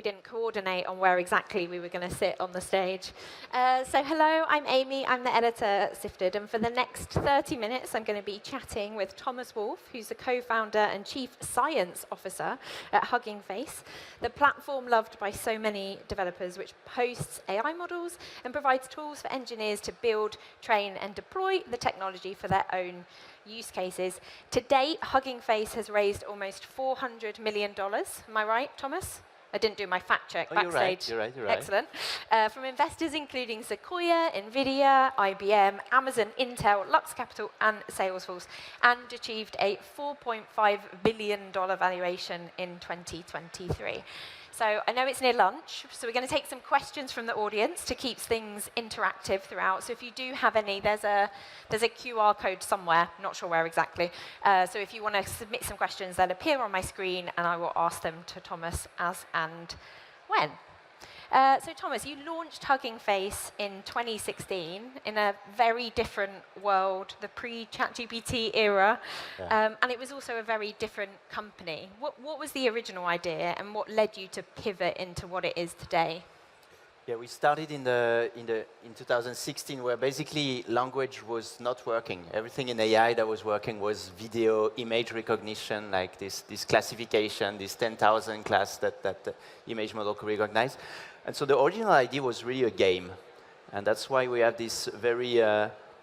didn't coordinate on where exactly we were going to sit on the stage. So hello, I'm Amy. I'm the editor at Sifted, and for the next 30 minutes, I'm going to be chatting with Thomas Wolf, who's the co-founder and chief science officer at Hugging Face, the platform loved by so many developers, which hosts AI models and provides tools for engineers to build, train, and deploy the technology for their own use cases. To date, Hugging Face has raised almost $400 million. Am I right, Thomas? I didn't do my fact check backstage. You're right. Excellent. From investors including Sequoia, NVIDIA, IBM, Amazon, Intel, Lux Capital, and Salesforce, and achieved a $4.5 billion valuation in 2023. So I know it's near lunch, so we're going to take some questions from the audience to keep things interactive throughout. So if you do have any, there's a QR code somewhere, not sure where exactly. So if you want to submit some questions, they'll appear on my screen, and I will ask them to Thomas as and when. So Thomas, you launched Hugging Face in 2016 in a very different world, the pre-ChatGPT era, and it was also a very different company. What was the original idea, and what led you to pivot into what it is today? Yeah, we started in 2016, where basically language was not working. Everything in AI that was working was video, image recognition, like this classification, this 10,000 class that the image model could recognize. And so the original idea was really a game. And that's why we have this very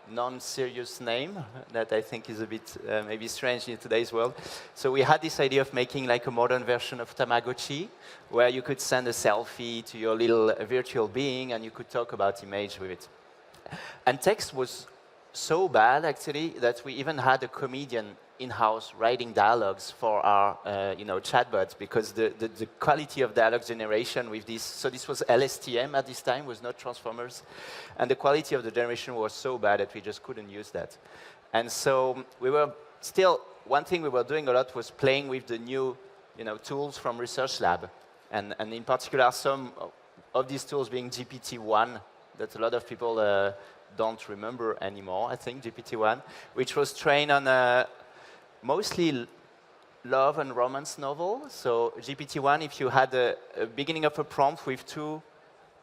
non-serious name that I think is a bit maybe strange in today's world. So we had this idea of making like a modern version of Tamagotchi, where you could send a selfie to your little virtual being, and you could talk about image with it. And text was so bad, actually, that we even had a comedian in-house writing dialogues for our chatbots, because the quality of dialogue generation with this, so this was LSTM at this time, was not transformers, and the quality of the generation was so bad that we just couldn't use that. And so we were still, one thing we were doing a lot was playing with the new tools from Research Lab, and in particular some of these tools being GPT-1, that a lot of people don't remember anymore, I think, GPT-1, which was trained on mostly love and romance novel. So GPT-1, if you had a beginning of a prompt with two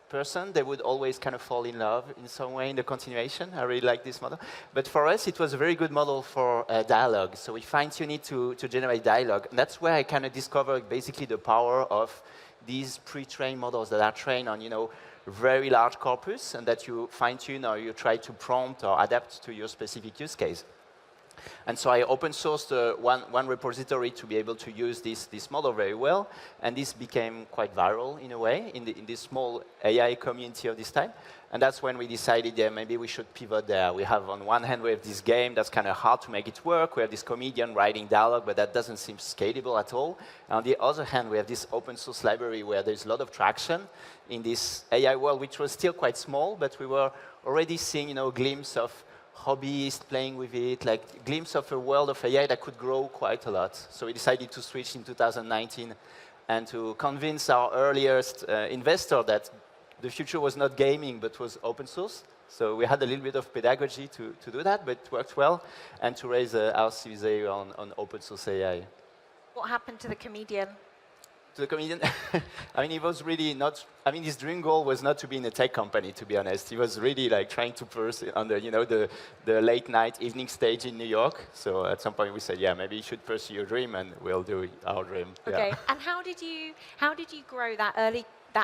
persons, they would always kind of fall in love in some way in the continuation. I really like this model. But for us, it was a very good model for dialogue. So we fine-tuned it to generate dialogue. And that's where I kind of discovered basically the power of these pre-trained models that are trained on, very large corpus, and that you fine-tune or you try to prompt or adapt to your specific use case. And so I open sourced one repository to be able to use this model very well, and this became quite viral in a way in this small AI community of this time. And that's when we decided, yeah, maybe we should pivot there. We have, on one hand, we have this game that's kind of hard to make it work. We have this comedian writing dialogue, but that doesn't seem scalable at all. And on the other hand, we have this open source library where there's a lot of traction in this AI world, which was still quite small, but we were already seeing, a glimpse of hobbyists playing with it, like a glimpse of a world of AI that could grow quite a lot. So we decided to switch in 2019 and to convince our earliest investor that the future was not gaming, but was open source. So we had a little bit of pedagogy to do that, but it worked well, and to raise our Series A on open source AI. What happened to the comedian? To the comedian, I mean, he was really not, his dream goal was not to be in a tech company, to be honest. He was really like trying to pursue on the late night evening stage in New York. So at some point we said, yeah, maybe you should pursue your dream and we'll do our dream. Okay, yeah. And how did you grow that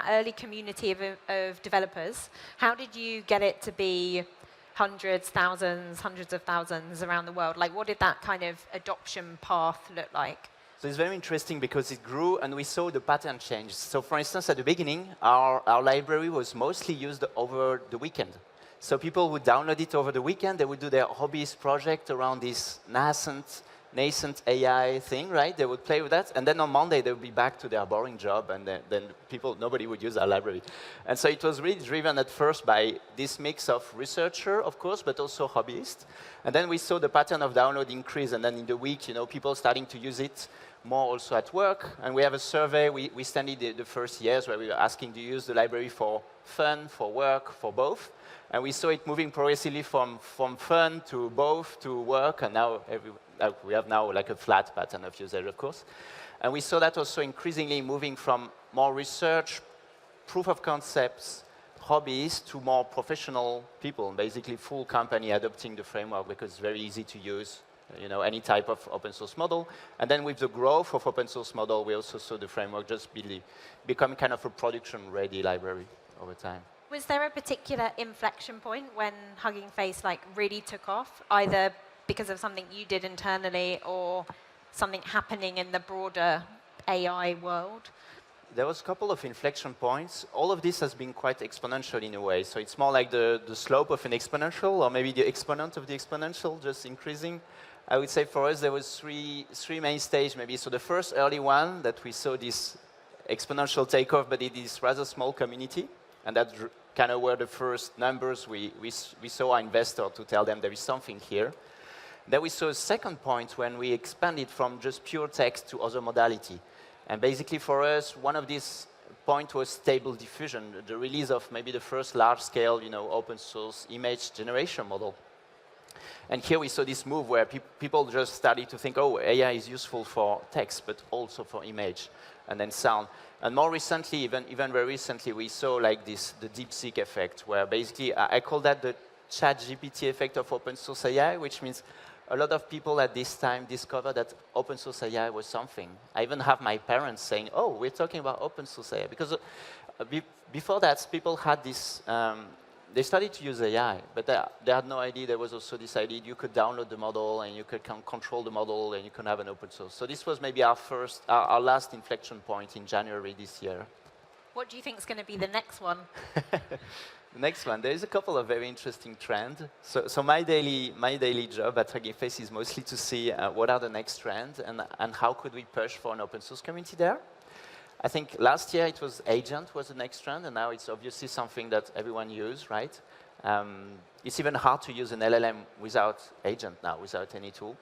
early community of developers? How did you get it to be hundreds, thousands, hundreds of thousands around the world? Like, what did that kind of adoption path look like? So it's very interesting because it grew and we saw the pattern change. So for instance, at the beginning, our library was mostly used over the weekend. So people would download it over the weekend. They would do their hobbyist project around this nascent AI thing, right? They would play with that. And then on Monday, they would be back to their boring job. And then nobody would use our library. And so it was really driven at first by this mix of researcher, of course, but also hobbyist. And then we saw the pattern of download increase. And then in the week, people starting to use it more also at work. And we have a survey we studied the first years where we were asking, do you use the library for fun, for work, for both? And we saw it moving progressively from fun to both to work. And now we have now like a flat pattern of usage, of course. And we saw that also increasingly moving from more research, proof of concepts, hobbies to more professional people, basically full company adopting the framework because it's very easy to use, any type of open source model. And then with the growth of open source model, we also saw the framework just become kind of a production-ready library over time. Was there a particular inflection point when Hugging Face really took off, either because of something you did internally or something happening in the broader AI world? There was a couple of inflection points. All of this has been quite exponential in a way. So it's more like the slope of an exponential, or maybe the exponent of the exponential, just increasing. I would say for us, there was three main stages maybe. So the first early one that we saw this exponential takeoff, but it is rather small community. And that kind of were the first numbers we saw our investor to tell them there is something here. Then we saw a second point when we expanded from just pure text to other modality. And basically for us, one of these points was stable diffusion, the release of maybe the first large-scale, open source image generation model. And here we saw this move where people just started to think, oh, AI is useful for text, but also for image, and then sound. And more recently, even very recently, we saw the DeepSeek effect, where basically I call that the ChatGPT effect of open source AI, which means a lot of people at this time discovered that open source AI was something. I even have my parents saying, oh, we're talking about open source AI. Because before that, people had this, they started to use AI, but they had no idea there was also this idea you could download the model and you could control the model and you can have an open source. So this was maybe our last inflection point in January this year. What do you think is going to be the next one? The next one, there is a couple of very interesting trends. So my daily job at Hugging Face is mostly to see what are the next trends and how could we push for an open source community there. I think last year it was agent was the next trend, and now it's obviously something that everyone uses, right? It's even hard to use an LLM without agent now, without any tool.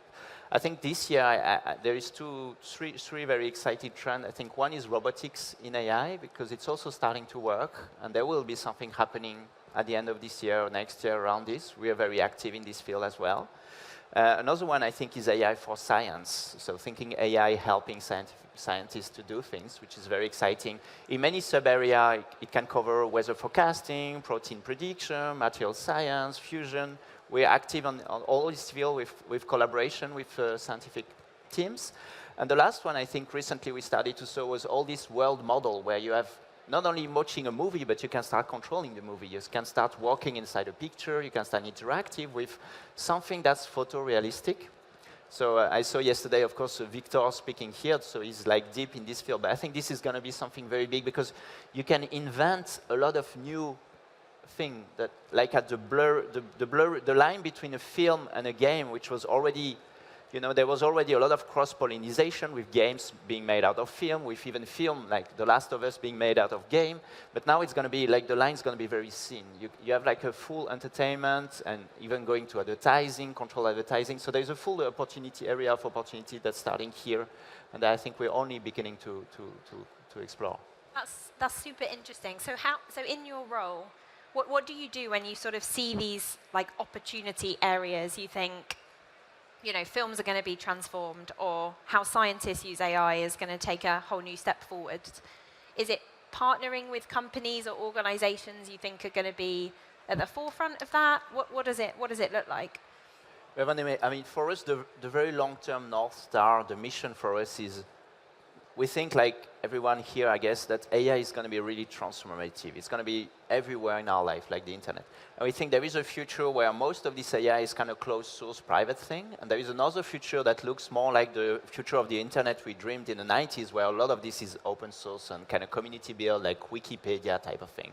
I think this year there is three very exciting trends. I think one is robotics in AI, because it's also starting to work, and there will be something happening at the end of this year or next year around this. We are very active in this field as well. Another one, I think, is AI for science. So thinking AI helping scientists to do things, which is very exciting. In many sub-areas, it can cover weather forecasting, protein prediction, material science, fusion. We're active on all this field with collaboration with scientific teams. And the last one, I think, recently we started to show was all this world model where you have not only watching a movie, but you can start controlling the movie. You can start walking inside a picture. You can start interactive with something that's photorealistic. So I saw yesterday, of course, Victor speaking here, so he's deep in this field. But I think this is going to be something very big because you can invent a lot of new things that, at the line between a film and a game, which was already, there was already a lot of cross-pollination with games being made out of film, with even film like The Last of Us being made out of game. But now it's going to be the line's going to be very thin. You have a full entertainment and even going to advertising, control advertising. So there's a full area of opportunity that's starting here, and I think we're only beginning to explore. That's super interesting. So in your role, what do you do when you sort of see these opportunity areas? You think, films are going to be transformed, or how scientists use AI is going to take a whole new step forward. Is it partnering with companies or organizations you think are going to be at the forefront of that? What does it look like? I mean, for us, the very long-term North Star, the mission for us is, we think, like everyone here, I guess, that AI is going to be really transformative. It's going to be everywhere in our life, like the internet. And we think there is a future where most of this AI is kind of closed source private thing. And there is another future that looks more like the future of the internet we dreamed in the 90s, where a lot of this is open source and kind of community built, like Wikipedia type of thing.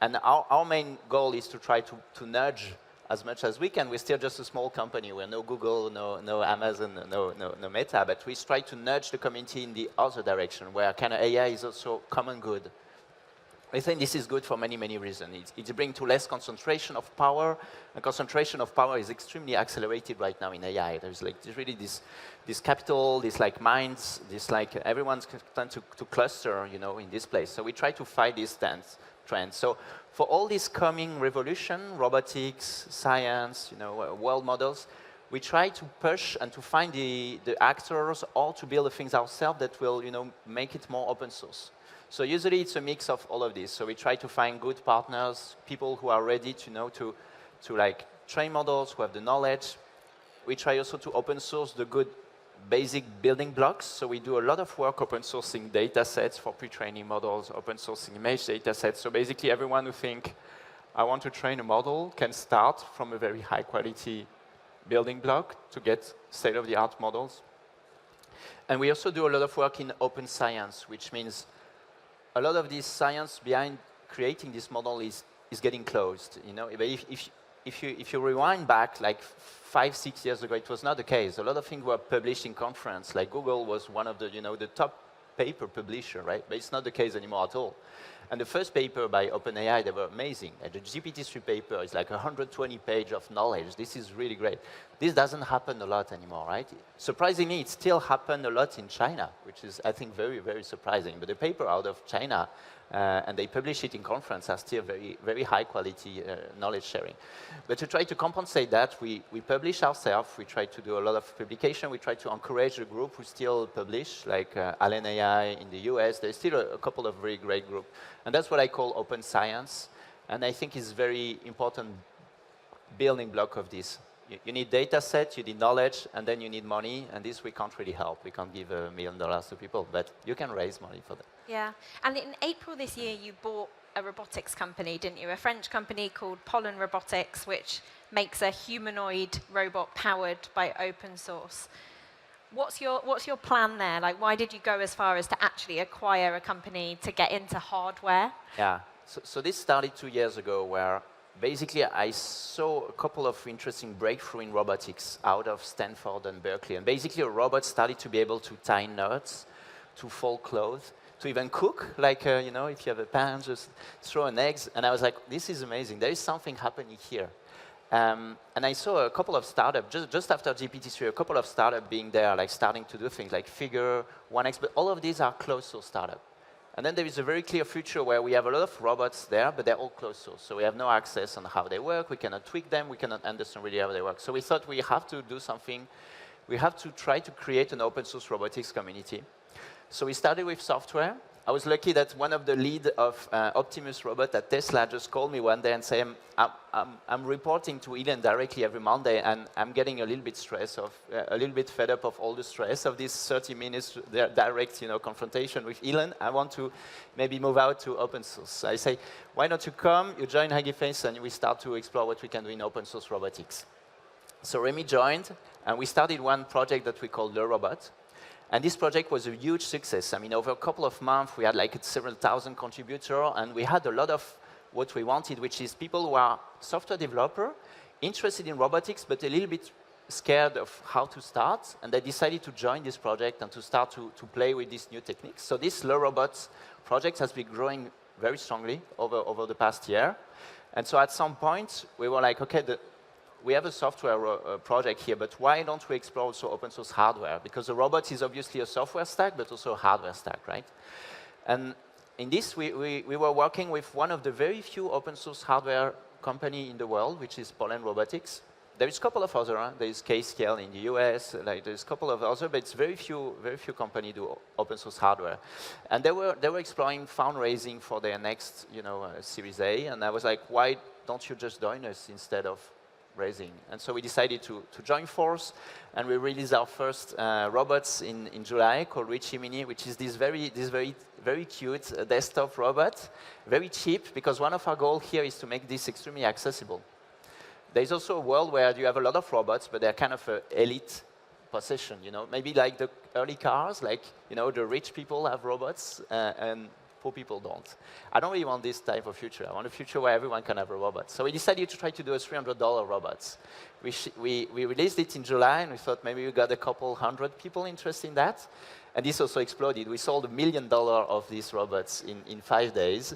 And our main goal is to try to nudge as much as we can. We're still just a small company. We're no Google, no Amazon, no Meta, but we try to nudge the community in the other direction, where kind of AI is also common good. I think this is good for many, many reasons. It brings to less concentration of power, and concentration of power is extremely accelerated right now in AI. There's really this capital, this minds, everyone's trying to cluster, in this place. So we try to fight these trends. So for all this coming revolution, robotics, science, world models, we try to push and to find the actors or to build the things ourselves that will, make it more open source. So usually it's a mix of all of this. So we try to find good partners, people who are ready to like train models, who have the knowledge. We try also to open source the good basic building blocks. So we do a lot of work open sourcing data sets for pre-training models, open sourcing image data sets. So basically everyone who think, I want to train a model can start from a very high quality building block to get state-of-the-art models. And we also do a lot of work in open science, which means a lot of this science behind creating this model is getting closed. But if you rewind back like 5, 6 years ago, it was not the case. A lot of things were published in conference. Like Google was one of the the top paper publisher, right? But it's not the case anymore at all. And the first paper by OpenAI, they were amazing. And the GPT-3 paper is like 120 pages of knowledge. This is really great. This doesn't happen a lot anymore, right? Surprisingly, it still happened a lot in China, which is, I think, very, very surprising. But the paper out of China, and they publish it in conference, are still very, very high quality knowledge sharing. But to try to compensate that, we publish ourselves. We try to do a lot of publication. We try to encourage the group who still publish, like Allen AI in the US. There's still a couple of very great groups. And that's what I call open science. And I think it's very important building block of this. You need data set, you need knowledge, and then you need money. And this we can't really help. We can't give $1 million to people, but you can raise money for that. Yeah. And in April this year, you bought a robotics company, didn't you? A French company called Pollen Robotics, which makes a humanoid robot powered by open source. What's your plan there? Like, why did you go as far as to actually acquire a company to get into hardware? Yeah. So this started 2 years ago, where basically I saw a couple of interesting breakthroughs in robotics out of Stanford and Berkeley. And basically a robot started to be able to tie knots, to fold clothes, to even cook, like, if you have a pan, just throw an egg. And I was like, this is amazing. There is something happening here. And I saw a couple of startups, just after GPT-3, a couple of startups being there, like starting to do things like Figure, 1X, but all of these are closed source startups. And then there is a very clear future where we have a lot of robots there, but they're all closed source. So we have no access on how they work. We cannot tweak them. We cannot understand really how they work. So we thought we have to do something. We have to try to create an open source robotics community. So we started with software. I was lucky that one of the lead of Optimus Robot at Tesla just called me one day and said, I'm reporting to Elon directly every Monday, and I'm getting a little bit a little bit fed up of all the stress of this 30 minutes direct confrontation with Elon. I want to maybe move out to open source. So I say, why don't you come, you join Hugging Face, and we start to explore what we can do in open source robotics. So Remy joined, and we started one project that we called The Robot. And this project was a huge success. I mean, over a couple of months, we had like several thousand contributors, and we had a lot of what we wanted, which is people who are software developers, interested in robotics, but a little bit scared of how to start, and they decided to join this project and to start to play with these new techniques. So this Le Robots project has been growing very strongly over the past year. And so at some point, we were like, okay, we have a software project here, but why don't we explore also open source hardware? Because the robot is obviously a software stack, but also a hardware stack, right? And in this, we were working with one of the very few open source hardware company in the world, which is Pollen Robotics. There is a couple of others. There is K-Scale in the US. Like there's a couple of others, but it's very few companies do open source hardware. And they were exploring fundraising for their next, Series A. And I was like, why don't you just join us instead of raising? And so we decided to join force, and we released our first robots in July called Richie Mini, which is this very cute desktop robot, very cheap, because one of our goals here is to make this extremely accessible. There's also a world where you have a lot of robots, but they're kind of an elite possession, maybe like the early cars, like, the rich people have robots, and poor people don't. I don't really want this type of future. I want a future where everyone can have a robot. So we decided to try to do a $300 robots. We released it in July, and we thought maybe we got a couple hundred people interested in that. And this also exploded. We sold $1 million of these robots in 5 days.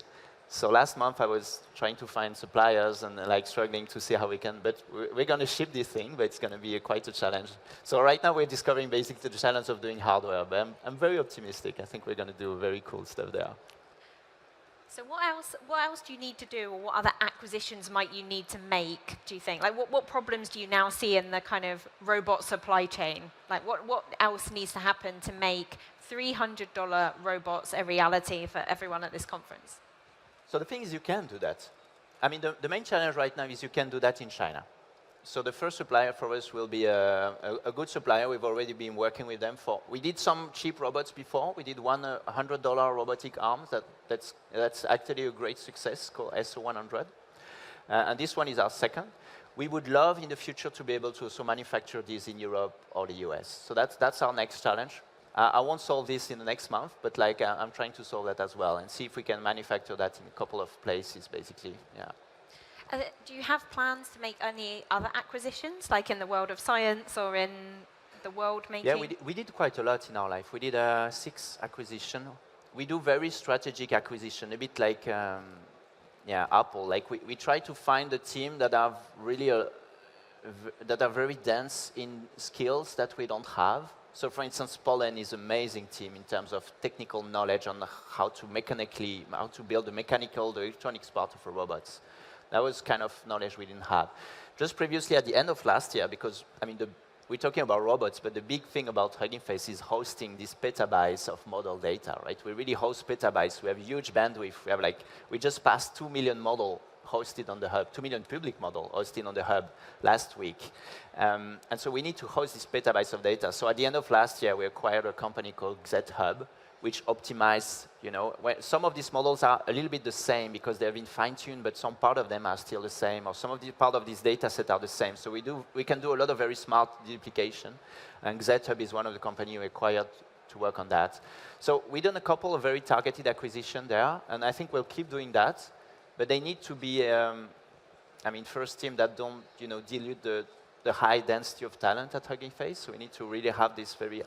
So last month I was trying to find suppliers and like struggling to see how we can, but we're going to ship this thing, but it's going to be quite a challenge. So right now we're discovering basically the challenge of doing hardware, but I'm very optimistic. I think we're going to do very cool stuff there. So what else do you need to do, or what other acquisitions might you need to make, do you think? Like, what problems do you now see in the kind of robot supply chain? Like, what else needs to happen to make $300 robots a reality for everyone at this conference? So the thing is, you can do that. I mean, the main challenge right now is you can do that in China. So the first supplier for us will be a good supplier. We've already been working with them for. We did some cheap robots before. We did one $100 robotic arm. That's actually a great success called SO100. And this one is our second. We would love in the future to be able to also manufacture these in Europe or the US. So that's our next challenge. I won't solve this in the next month, but like I'm trying to solve that as well and see if we can manufacture that in a couple of places, basically. Yeah. Do you have plans to make any other acquisitions, like in the world of science or in the world making? Yeah, we did quite a lot in our life. We did 6 acquisitions. We do very strategic acquisition, a bit like Apple. Like we try to find a team that have really that are very dense in skills that we don't have. So, for instance, Poland is an amazing team in terms of technical knowledge on how to build the electronics part of a robots. That was kind of knowledge we didn't have. Just previously, at the end of last year, because, I mean, we're talking about robots, but the big thing about Hugging Face is hosting these petabytes of model data, right? We really host petabytes. We have huge bandwidth. We just passed 2 million model hosted on the hub, 2 million public model hosted on the hub last week. And so we need to host these petabytes of data. So at the end of last year, we acquired a company called XZHub, which optimize, some of these models are a little bit the same because they've been fine-tuned, but some part of them are still the same, or some of the part of this data set are the same. So we can do a lot of very smart duplication, and XZHub is one of the companies we acquired to work on that. So we've done a couple of very targeted acquisitions there, and I think we'll keep doing that, but they need to be, first team that don't, dilute the high density of talent at Hugging Face. So we need to really have this very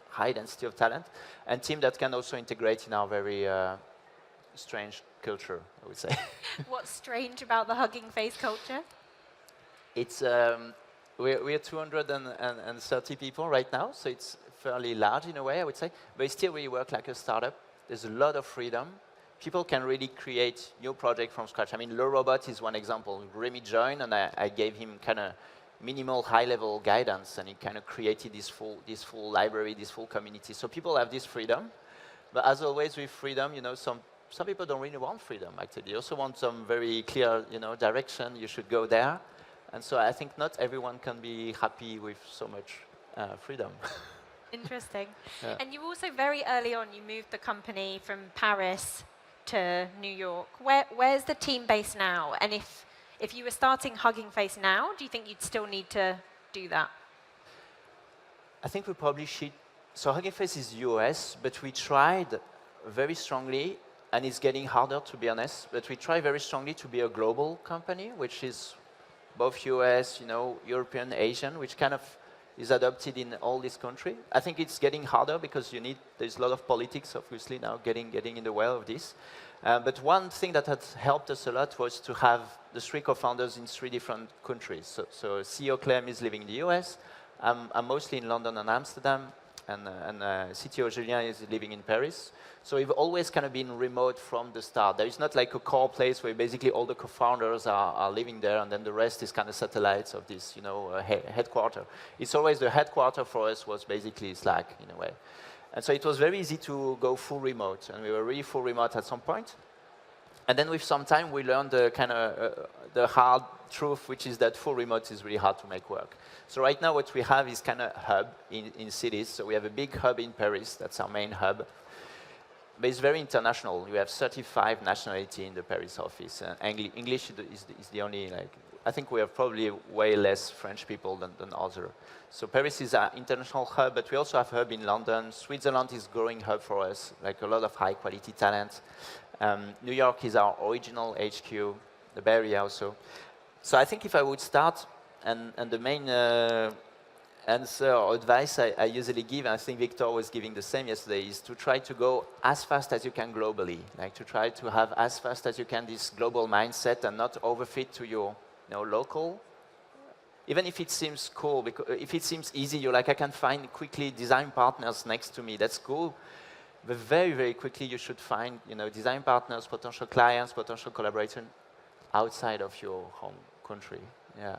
high density of talent, and team that can also integrate in our very strange culture, I would say. What's strange about the Hugging Face culture? It's we're 230 people right now, so it's fairly large in a way, I would say. But still, we work like a startup. There's a lot of freedom. People can really create new projects from scratch. I mean, Le Robot is one example. Remy joined, and I gave him kind of minimal high-level guidance, and he kind of created this full library, this full community. So people have this freedom, but as always with freedom, some people don't really want freedom, actually. They also want some very clear, direction. You should go there. And so I think not everyone can be happy with so much freedom. Interesting. Yeah. And you also, very early on, you moved the company from Paris to New York. Where's the team based now? And if you were starting Hugging Face now, do you think you'd still need to do that? I think we probably should. So Hugging Face is US, but we tried very strongly, and it's getting harder, to be honest, but we try very strongly to be a global company, which is both US, European, Asian, which kind of is adopted in all these countries. I think it's getting harder because there's a lot of politics, obviously, now getting in the way of this. But one thing that has helped us a lot was to have the 3 co-founders in 3 different countries. So CEO Clem is living in the US. I'm mostly in London and Amsterdam, and CTO Julien is living in Paris. So we've always kind of been remote from the start. There is not like a core place where basically all the co-founders are living there, and then the rest is kind of satellites of this, headquarter. It's always the headquarter for us was basically Slack in a way. And so it was very easy to go full remote, and we were really full remote at some point. And then with some time, we learned the hard truth, which is that full remote is really hard to make work. So right now what we have is kind of hub in cities. So we have a big hub in Paris, that's our main hub. But it's very international. We have 35 nationalities in the Paris office. English is the only, I think we have probably way less French people than other. So Paris is our international hub, but we also have a hub in London. Switzerland is a growing hub for us, like a lot of high quality talent. New York is our original HQ, the Bay Area also. So I think if I would start, and the main answer or advice I usually give, and I think Victor was giving the same yesterday, is to try to go as fast as you can globally, like to try to have as fast as you can this global mindset and not overfit to your local. Even if it seems cool, because if it seems easy, you're like, I can find quickly design partners next to me, that's cool. But very, very quickly, you should find design partners, potential clients, potential collaborators outside of your home country. Yeah.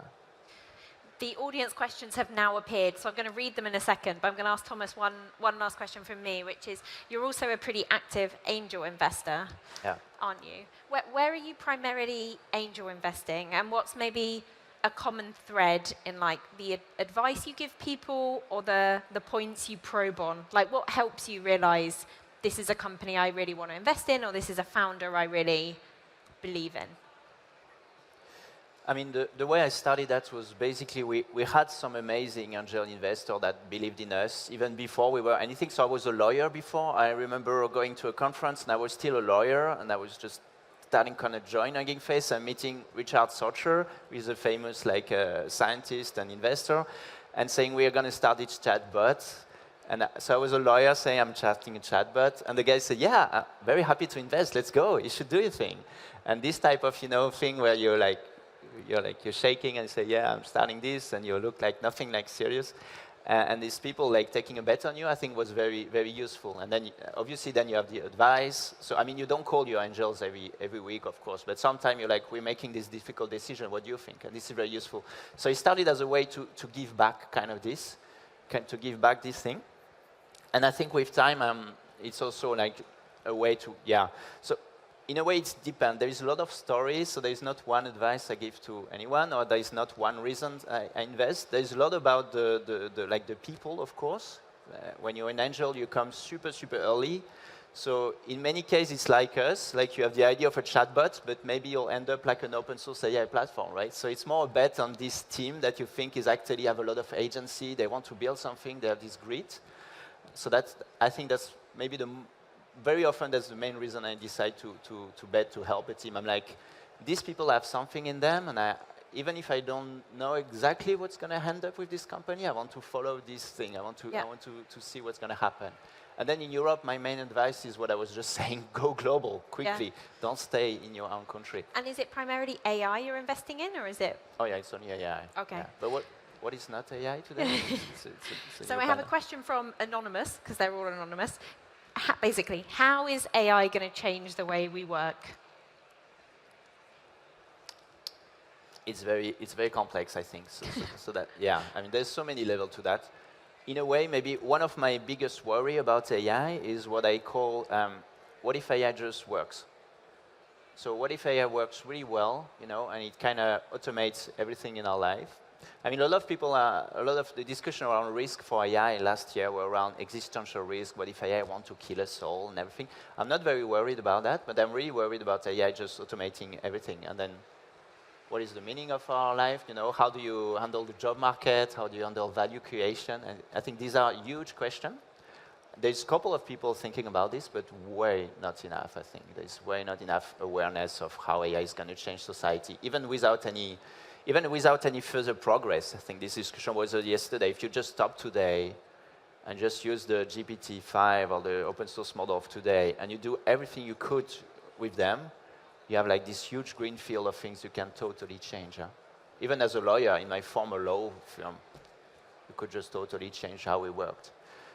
The audience questions have now appeared, so I'm going to read them in a second, but I'm going to ask Thomas one last question from me, which is, you're also a pretty active angel investor, aren't you? Where are you primarily angel investing, and what's maybe a common thread in like the advice you give people or the points you probe on? Like, what helps you realize this is a company I really want to invest in, or this is a founder I really believe in? I mean, the way I started that was basically we had some amazing angel investors that believed in us even before we were anything. So I was a lawyer before. I remember going to a conference and I was still a lawyer and I was just starting kind of join Hugging Face and meeting Richard Socher, who is a famous scientist and investor, and saying we are going to start this chatbot. And so I was a lawyer saying I'm starting a chatbot, and the guy said, "Yeah, I'm very happy to invest. Let's go. You should do your thing." And this type of thing where you're shaking and say, "Yeah, I'm starting this," and you look like nothing like serious. And these people taking a bet on you, I think was very, very useful. And then obviously then you have the advice. So I mean, you don't call your angels every week, of course, but sometimes you're like, we're making this difficult decision. What do you think? And this is very useful. So it started as a way to give back to give back this thing. And I think with time, it's also like a way to, So in a way, it depends. There is a lot of stories, so there is not one advice I give to anyone, or there is not one reason I invest. There is a lot about the people, of course. When you're an angel, you come super, super early. So in many cases, it's like us. Like you have the idea of a chatbot, but maybe you'll end up like an open source AI platform, right? So it's more a bet on this team that you think is actually have a lot of agency. They want to build something. They have this grit. So I think that's maybe very often that's the main reason I decide to bet to help a team. I'm like, these people have something in them, and even if I don't know exactly what's going to end up with this company, I want to follow this thing. I want to see what's going to happen. And then in Europe, my main advice is what I was just saying: go global quickly. Don't stay in your own country. And is it primarily AI you're investing in, or is it? Oh yeah, it's only AI. Okay. Yeah. But what is not AI today? So I have a question from Anonymous, because they're all anonymous. Basically, how is AI going to change the way we work? It's very complex, I think. So that, I mean, there's so many levels to that. In a way, maybe one of my biggest worry about AI is what I call, what if AI just works? So what if AI works really well, and it kind of automates everything in our life? I mean, a lot of the discussion around risk for AI last year were around existential risk. What if AI want to kill us all and everything? I'm not very worried about that, but I'm really worried about AI just automating everything. And then what is the meaning of our life? How do you handle the job market? How do you handle value creation? And I think these are huge questions. There's a couple of people thinking about this, but way not enough, I think. There's way not enough awareness of how AI is going to change society, even without any further progress. I think this discussion was yesterday. If you just stop today and just use the GPT-5 or the open source model of today, and you do everything you could with them, you have like this huge green field of things you can totally change. Even as a lawyer, in my former law firm, you could just totally change how we worked.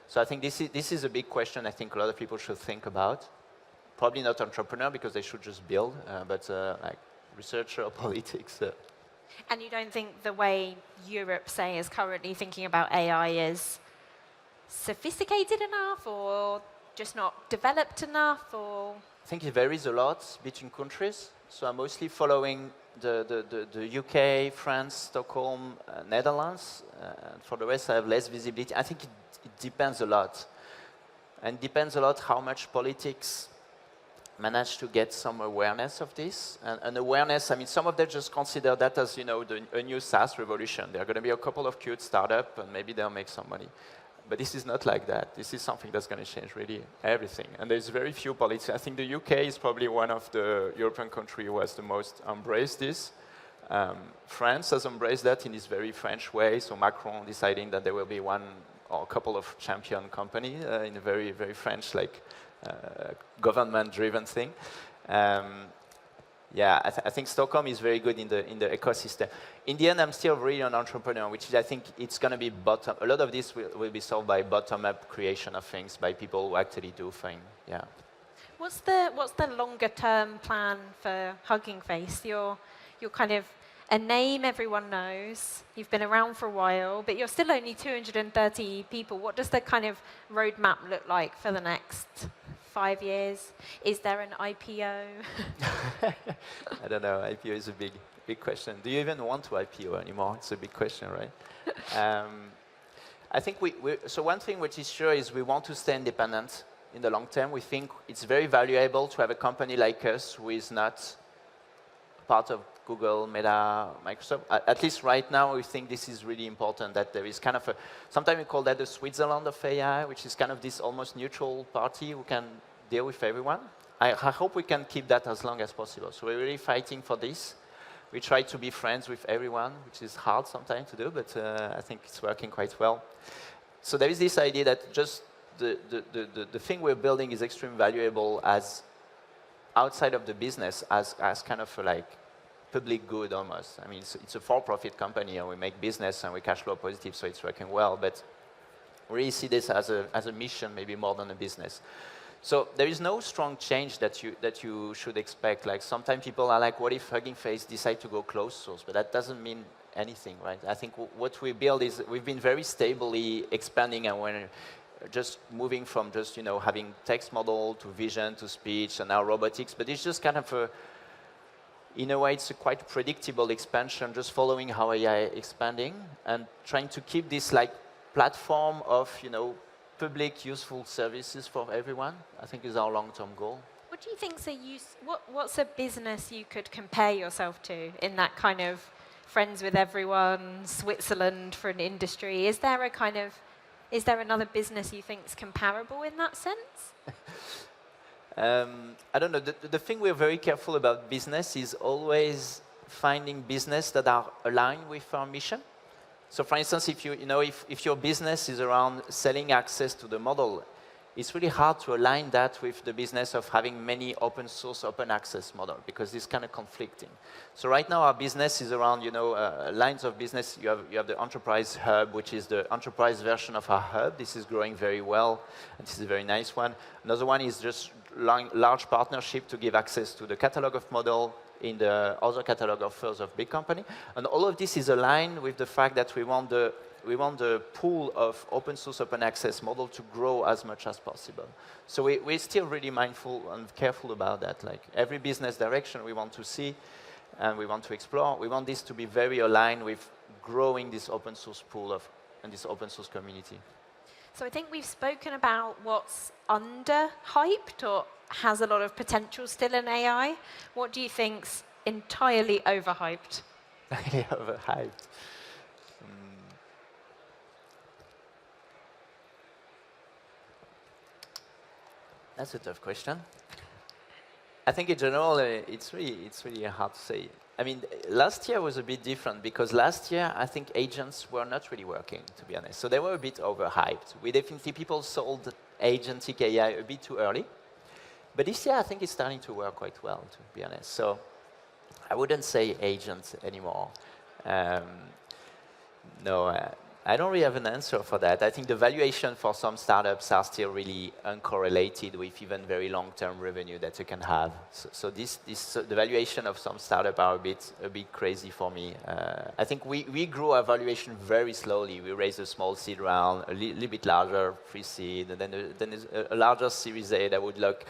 So I think this is a big question I think a lot of people should think about. Probably not entrepreneur, because they should just build, but like researcher or politics. And you don't think the way Europe, say, is currently thinking about AI is sophisticated enough, or just not developed enough, or? I think it varies a lot between countries. So I'm mostly following the UK, France, Stockholm, Netherlands. And for the rest, I have less visibility. I think it depends a lot. And it depends a lot how much politics manage to get some awareness of this. And awareness, I mean, some of them just consider that as, a new SaaS revolution. There are going to be a couple of cute startups, and maybe they'll make some money. But this is not like that. This is something that's going to change really everything. And there's very few politics. I think the UK is probably one of the European countries who has the most embraced this. France has embraced that in this very French way. So Macron deciding that there will be one or a couple of champion companies in a very, very French, government-driven thing. Yeah, I think Stockholm is very good in the ecosystem. In the end, I'm still really an entrepreneur, which is I think it's going to be bottom. A lot of this will be solved by bottom-up creation of things by people who actually do things. Yeah. What's the longer term plan for Hugging Face? You're kind of a name everyone knows. You've been around for a while, but you're still only 230 people. What does the kind of roadmap look like for the next 5 years? Is there an IPO? I don't know. IPO is a big question. Do you even want to IPO anymore? It's a big question, right? I think so one thing which is sure is we want to stay independent in the long term. We think it's very valuable to have a company like us who is not part of Google, Meta, Microsoft. At least right now, we think this is really important, that there is kind of sometimes we call that the Switzerland of AI, which is kind of this almost neutral party who can deal with everyone. I hope we can keep that as long as possible. So we're really fighting for this. We try to be friends with everyone, which is hard sometimes to do, but I think it's working quite well. So there is this idea that just the thing we're building is extremely valuable as outside of the business, as kind of like public good almost. I mean, it's a for-profit company, and we make business, and we cash flow positive, so it's working well. But we really see this as a mission, maybe more than a business. So there is no strong change that you should expect. Like sometimes people are like, what if Hugging Face decide to go closed source? But that doesn't mean anything, right? I think what we build is we've been very stably expanding, and we're just moving from just having text model to vision to speech and now robotics. But it's just kind of in a way, it's a quite predictable expansion, just following how AI is expanding and trying to keep this like platform of public useful services for everyone. I think is our long-term goal. What do you think's what's a business you could compare yourself to in that kind of friends with everyone, Switzerland for an industry? Is there another business you think is comparable in that sense? I don't know. The thing we're very careful about business is always finding business that are aligned with our mission. So for instance, if your business is around selling access to the model, it's really hard to align that with the business of having many open source, open access model, because it's kind of conflicting. So right now our business is around, lines of business. You have the enterprise hub, which is the enterprise version of our hub. This is growing very well, and this is a very nice one. Another one is just large partnership to give access to the catalog of model in the other catalog offers of big company. And all of this is aligned with the fact that we want the pool of open source, open access model to grow as much as possible. So we're still really mindful and careful about that. Like every business direction we want to see and we want to explore, we want this to be very aligned with growing this open source pool and this open source community. So I think we've spoken about what's under-hyped or has a lot of potential still in AI. What do you think's entirely overhyped? Entirely overhyped. That's a tough question. I think in general, it's really hard to say. I mean, last year was a bit different because last year, I think agents were not really working, to be honest. So they were a bit overhyped. People sold agentic AI a bit too early. But this year, I think it's starting to work quite well, to be honest. So I wouldn't say agents anymore. No, I don't really have an answer for that. I think the valuation for some startups are still really uncorrelated with even very long-term revenue that you can have. So the valuation of some startup are a bit crazy for me. I think we grew our valuation very slowly. We raised a small seed round, a little bit larger pre-seed, and then a larger Series A that would look.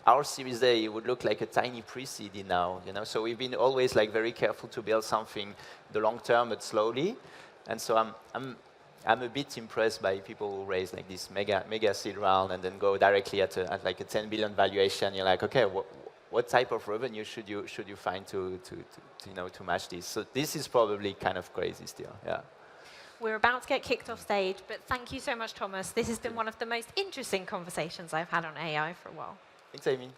Our Series A would look like a tiny pre-seed now. So we've been always like very careful to build something the long term, but slowly. And so I'm a bit impressed by people who raise like this mega seed round and then go directly at like a 10 billion valuation. You're like, okay, what type of revenue should you find to match this? So this is probably kind of crazy still. Yeah. We're about to get kicked off stage, but thank you so much, Thomas. This has been one of the most interesting conversations I've had on AI for a while. Thanks, Amy.